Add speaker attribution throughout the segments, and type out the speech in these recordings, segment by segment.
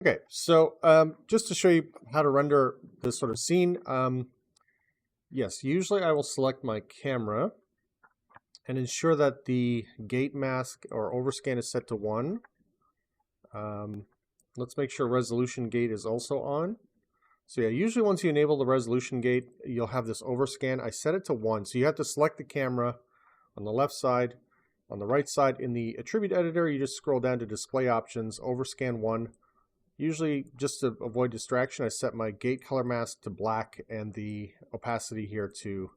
Speaker 1: Okay, so just to show you how to render this sort of scene, yes, usually I will select my camera and ensure that the gate mask or overscan is set to 1. Let's make sure resolution gate is also on. So yeah, usually once you enable the resolution gate, you'll have this overscan. I set it to 1, so you have to select the camera on the left side. On the right side in the attribute editor, you just scroll down to display options, overscan 1. Usually, just to avoid distraction, I set my gate color mask to black and the opacity here to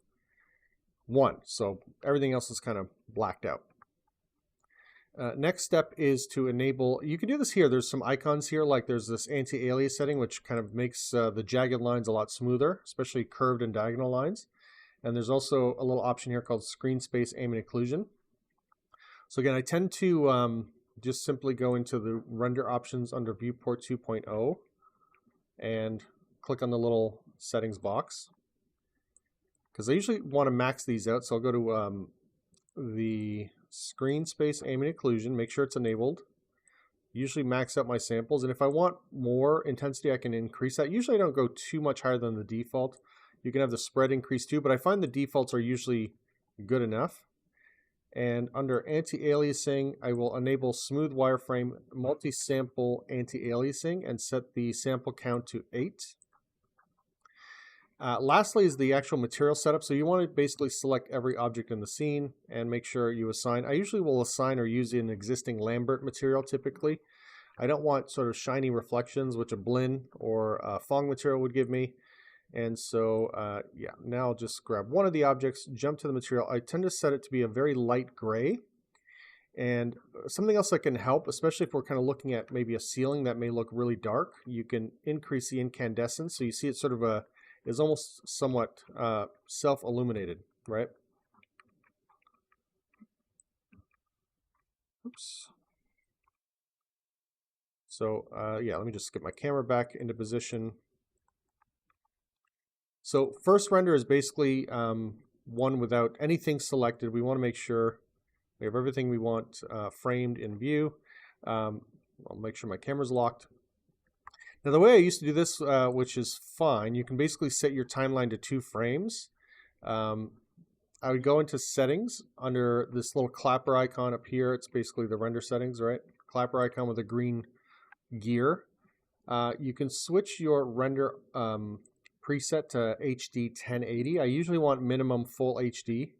Speaker 1: 1. So everything else is kind of blacked out. Next step is to enable, you can do this here, there's some icons here, like there's this anti-alias setting, which kind of makes the jagged lines a lot smoother, especially curved and diagonal lines. And there's also a little option here called screen space ambient occlusion. So again, I tend to just simply go into the render options under viewport 2.0 and click on the little settings box, because I usually want to max these out. So I'll go to the screen space ambient occlusion, make sure it's enabled, usually max out my samples, and if I want more intensity I can increase that. Usually I don't go too much higher than the default. You can have the spread increase too, but I find the defaults are usually good enough. And under anti-aliasing, I will enable smooth wireframe multi-sample anti-aliasing and set the sample count to 8. Lastly is the actual material setup. So you want to basically select every object in the scene and make sure you assign. I usually will assign or use an existing Lambert material typically. I don't want sort of shiny reflections, which a Blinn or a Phong material would give me. And so, yeah, now I'll just grab one of the objects, jump to the material. I tend to set it to be a very light gray. And something else that can help, especially if we're kind of looking at maybe a ceiling that may look really dark, you can increase the incandescence. So you see it sort of is almost somewhat self-illuminated, right? Oops. So, yeah, let me just get my camera back into position. So first render is basically one without anything selected. We want to make sure we have everything we want framed in view. I'll make sure my camera's locked. Now the way I used to do this, which is fine, you can basically set your timeline to 2 frames. I would go into settings under this little clapper icon up here. It's basically the render settings, right? Clapper icon with a green gear. You can switch your render preset to HD 1080. I usually want minimum full HD.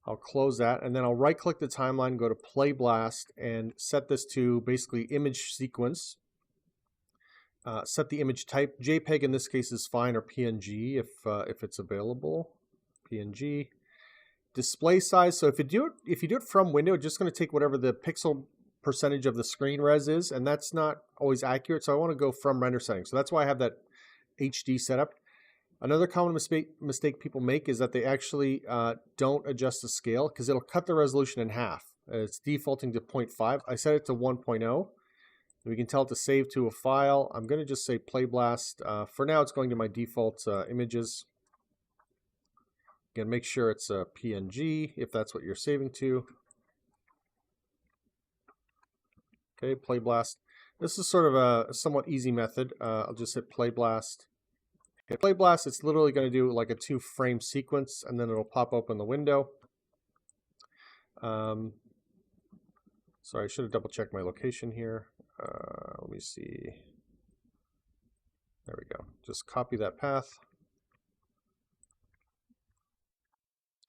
Speaker 1: I'll close that, and then I'll right click the timeline, go to play blast, and set this to basically image sequence. Set the image type. JPEG in this case is fine, or PNG if it's available. PNG. Display size. So if you do it from window, it's just going to take whatever the pixel percentage of the screen res is, and that's not always accurate. So I want to go from render settings. So that's why I have that HD setup. Another common mistake people make is that they actually don't adjust the scale, because it'll cut the resolution in half. It's defaulting to 0.5. I set it to 1.0. We can tell it to save to a file. I'm going to just say play blast. For now, it's going to my default images. Again, make sure it's a PNG if that's what you're saving to. Okay, play blast. This is sort of a somewhat easy method. I'll just hit play blast. Hit play blast, it's literally going to do like a 2-frame sequence, and then it'll pop open the window. Sorry, I should have double checked my location here. Let me see. There we go. Just copy that path.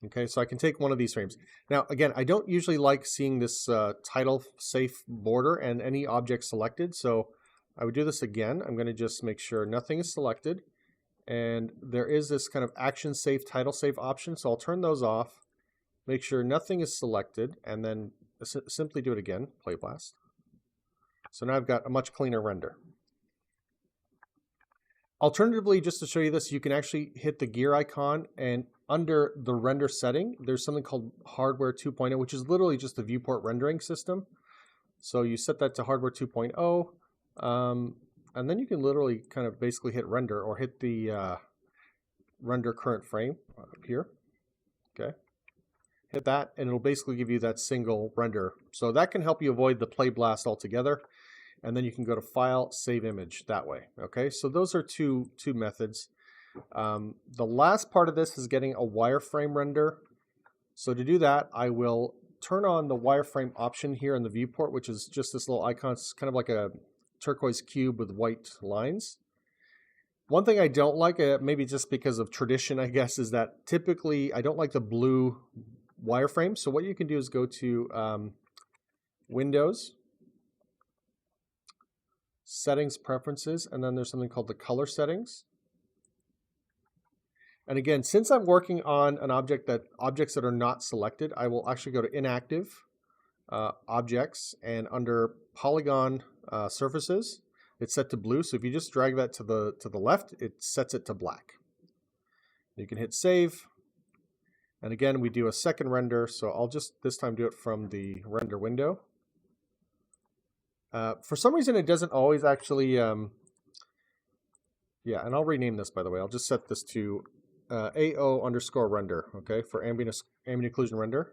Speaker 1: Okay, so I can take one of these frames. Now, again, I don't usually like seeing this title safe border and any object selected, so I would do this again. I'm going to just make sure nothing is selected. And there is this kind of action safe, title safe option, so I'll turn those off, make sure nothing is selected, and then simply do it again, play blast. So now I've got a much cleaner render. Alternatively, just to show you this, you can actually hit the gear icon, and under the render setting, there's something called Hardware 2.0, which is literally just the viewport rendering system. So you set that to Hardware 2.0, and then you can literally kind of basically hit render, or hit the render current frame up here. Okay. Hit that, and it'll basically give you that single render. So that can help you avoid the play blast altogether. and then you can go to File, Save Image that way. Okay, so those are two methods. The last part of this is getting a wireframe render. So to do that, I will turn on the wireframe option here in the viewport, which is just this little icon. It's kind of like a turquoise cube with white lines. One thing I don't like, maybe just because of tradition, I guess, is that typically I don't like the blue wireframe. So what you can do is go to Windows, Settings, Preferences, and then there's something called the Color Settings. And again, since I'm working on an objects that are not selected, I will actually go to Inactive Objects, and under Polygon Surfaces, it's set to blue. So if you just drag that to the left, it sets it to black. You can hit Save. And again, we do a second render. So I'll just this time do it from the render window. For some reason, it doesn't always actually. Yeah, and I'll rename this, by the way. I'll just set this to AO_render, okay, for ambient occlusion render.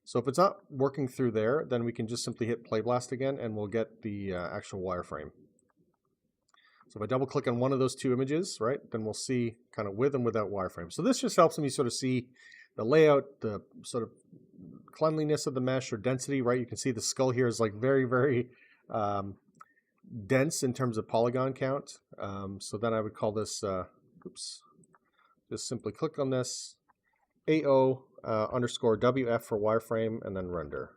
Speaker 1: So if it's not working through there, then we can just simply hit Play Blast again, and we'll get the actual wireframe. So if I double click on one of those two images, right, then we'll see kind of with and without wireframe. So this just helps me sort of see the layout, the sort of cleanliness of the mesh or density, right? You can see the skull here is like very, very dense in terms of polygon count. So then I would call this, just simply click on this, AO_WF for wireframe, and then render.